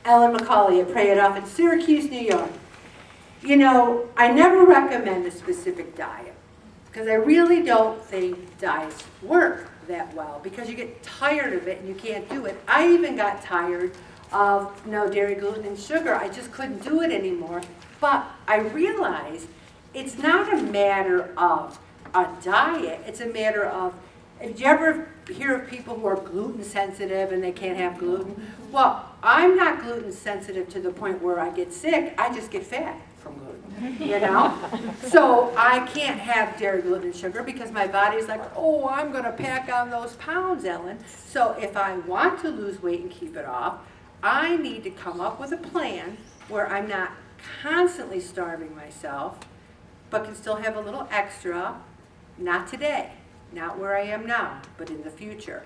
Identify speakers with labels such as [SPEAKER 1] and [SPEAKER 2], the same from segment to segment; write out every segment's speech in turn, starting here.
[SPEAKER 1] Ellen McCauley at Pray It Off in Syracuse, New York. You know, I never recommend a specific diet because I really don't think diets work that well because you get tired of it and you can't do it. I even got tired of no dairy, gluten, and sugar. I just couldn't do it anymore. But I realized it's not a matter of a diet. It's a matter of, did you ever hear of people who are gluten sensitive and they can't have gluten? Well, I'm not gluten sensitive to the point where I get sick. I just get fat from gluten, you know? So I can't have dairy, gluten, and sugar because my body's like, oh, I'm going to pack on those pounds, Ellen. So if I want to lose weight and keep it off, I need to come up with a plan where I'm not constantly starving myself, but can still have a little extra, not today, not where I am now, but in the future.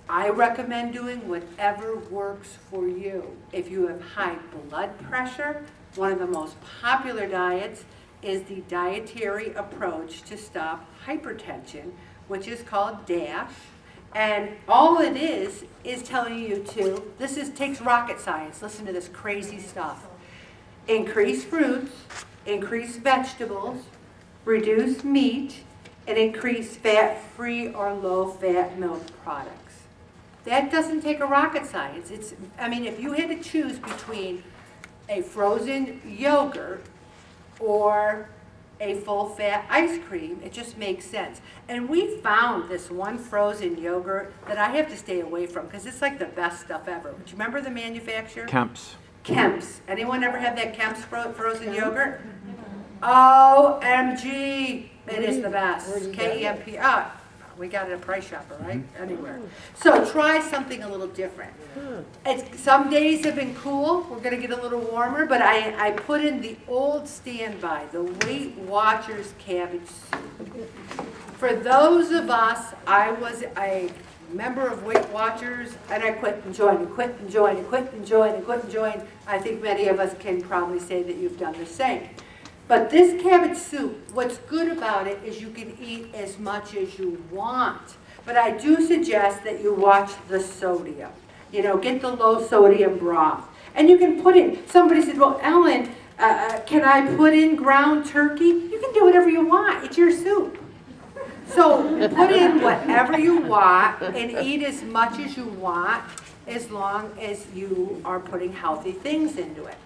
[SPEAKER 1] I recommend doing whatever works for you. If you have high blood pressure, one of the most popular diets is the dietary approach to stop hypertension, which is called DASH. And all it is telling you to, takes rocket science, listen to this crazy stuff. Increase fruits, increase vegetables, reduce meat, and increase fat-free or low-fat milk products. That doesn't take a rocket science. If you had to choose between a frozen yogurt or a full-fat ice cream, it just makes sense. And we found this one frozen yogurt that I have to stay away from because it's like the best stuff ever. Do you remember the manufacturer?
[SPEAKER 2] Kemp's.
[SPEAKER 1] Kemp's. Anyone ever have that Kemp's frozen yogurt? OMG, it is the best. K-E-M-P. We got it at Price Chopper, right? Anywhere. So try something a little different. Some days have been cool. We're going to get a little warmer, but I put in the old standby, the Weight Watchers cabbage soup. For those of us, I was a member of Weight Watchers, and I quit and joined and quit and joined and quit and joined and quit and joined. I think many of us can probably say that you've done the same. But this cabbage soup, what's good about it is you can eat as much as you want. But I do suggest that you watch the sodium. You know, get the low sodium broth. And you can put in, somebody said, well, Ellen, can I put in ground turkey? You can do whatever you want. It's your soup. So put in whatever you want and eat as much as you want as long as you are putting healthy things into it.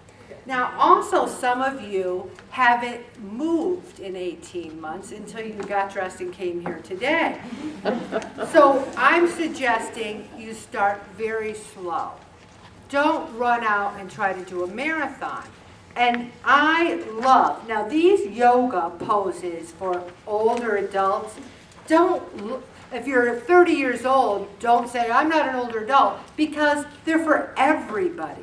[SPEAKER 1] Now, also, some of you haven't moved in 18 months until you got dressed and came here today. So I'm suggesting you start very slow. Don't run out and try to do a marathon. And I love, now these yoga poses for older adults, if you're 30 years old, don't say, I'm not an older adult, because they're for everybody.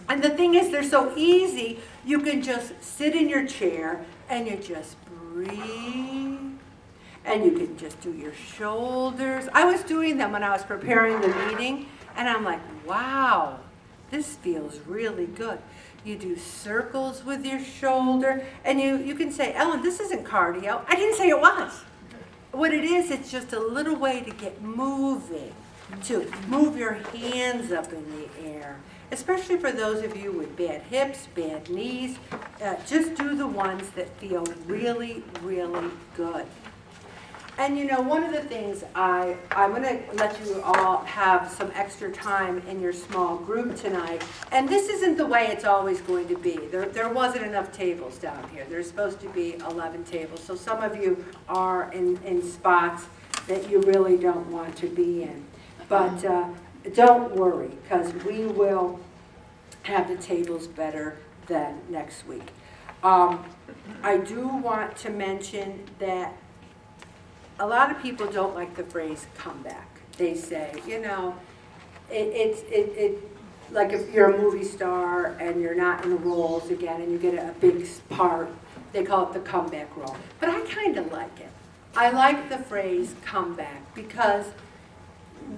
[SPEAKER 1] And the thing is, they're so easy, you can just sit in your chair and you just breathe. And you can just do your shoulders. I was doing them when I was preparing the meeting, and I'm like, wow, this feels really good. You do circles with your shoulder, and you can say, Ellen, this isn't cardio. I didn't say it was. What it is, it's just a little way to get moving, to move your hands up in the air. Especially for those of you with bad hips, bad knees, just do the ones that feel really, really good. And you know, one of the things I'm going to let you all have some extra time in your small group tonight. And this isn't the way it's always going to be. There wasn't enough tables down here. There's supposed to be 11 tables. So some of you are in spots that you really don't want to be in. But don't worry, because we will have the tables better than next week. I do want to mention that a lot of people don't like the phrase comeback. They say, you know, like if you're a movie star and you're not in the roles again and you get a big part, they call it the comeback role. But I kind of like it. I like the phrase comeback because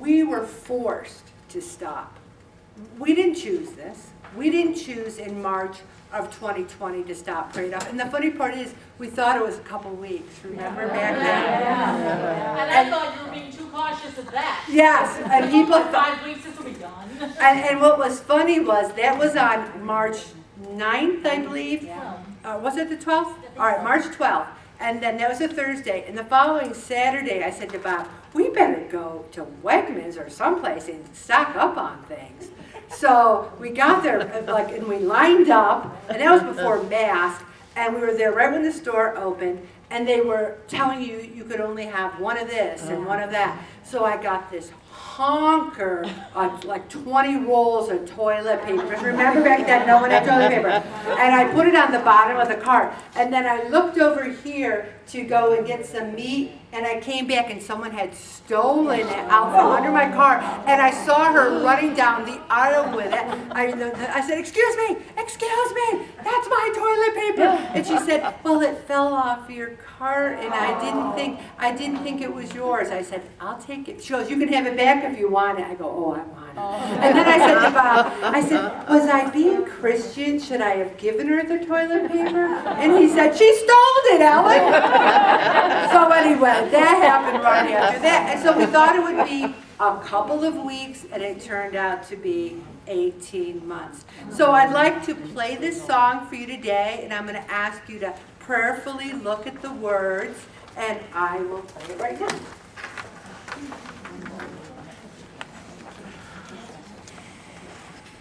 [SPEAKER 1] we were forced to stop. we didn't choose this. We didn't choose in March of 2020 to stop prayed up. And the funny part is, we thought it was a couple weeks, remember back then?
[SPEAKER 2] And I thought you were being too cautious of that.
[SPEAKER 1] Yes, and people
[SPEAKER 2] Like 5 weeks, this will be done.
[SPEAKER 1] and what was funny was, that was on March 9th, I believe. Was it the 12th? All right, March 12th. And then that was a Thursday. And the following Saturday, I said to Bob, we better go to Wegmans or someplace and stock up on things. So we got there, and we lined up, and that was before Mass, and we were there right when the store opened, and they were telling you you could only have one of this and one of that. So I got this honker of like 20 rolls of toilet paper. Remember back then, no one had toilet paper. And I put it on the bottom of the cart. And then I looked over here to go and get some meat, and I came back and someone had stolen it out from under my car. And I saw her running down the aisle with it. I said, excuse me, that's my toilet paper. And she said, well, it fell off your cart, and I didn't think it was yours. I said, I'll take it. She goes, you can have it back if you want it. I go, oh, I want it. And then I said to Bob, I said, was I being Christian? Should I have given her the toilet paper? And he said, she stole it, Ellen. So anyway, that happened right after that. And so we thought it would be a couple of weeks, and it turned out to be 18 months. So I'd like to play this song for you today, and I'm going to ask you to prayerfully look at the words, and I will play it right now.